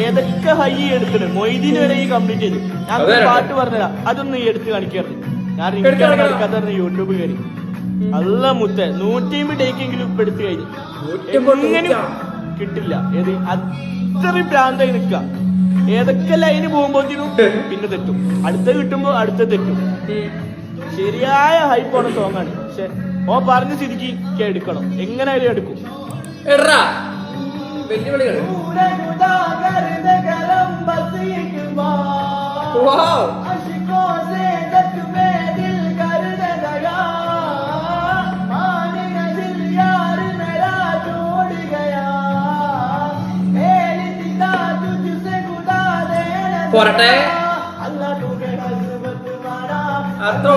ഏതൊക്കെ ഹൈ എടുത്തിട്ട് മൊയ്തീന് വരെ ഈ കംപ്ലീറ്റ് ചെയ്തു. ഞാൻ പാട്ട് പറഞ്ഞുതരാം, അതൊന്നും ഈ എടുത്ത് കാണിക്കാറുണ്ട്. ഞാൻ റിങ്കാണ് കളിക്കാത്ത യൂട്യൂബ് കയറി നല്ല മുത്ത 150 ടേക്കെങ്കിലും ഇപ്പൊ എടുത്തു കഴിഞ്ഞു. എങ്ങനെ കിട്ടില്ല, ഏത് അത്രയും പ്രാന്തായി നിക്ക. ഏതൊക്കെ ലൈന് പോകുമ്പോഴത്തേനും പിന്നെ തെറ്റും, അടുത്ത കിട്ടുമ്പോ അടുത്ത തെറ്റും. ശരിയായ ഹൈപ്പോണ സോങ്ങാണ്. പക്ഷെ ഓ പറഞ്ഞ സ്ഥിതിക്ക് എടുക്കണം, എങ്ങനെയായാലും എടുക്കും. പോരട്ടെ, അത്രേ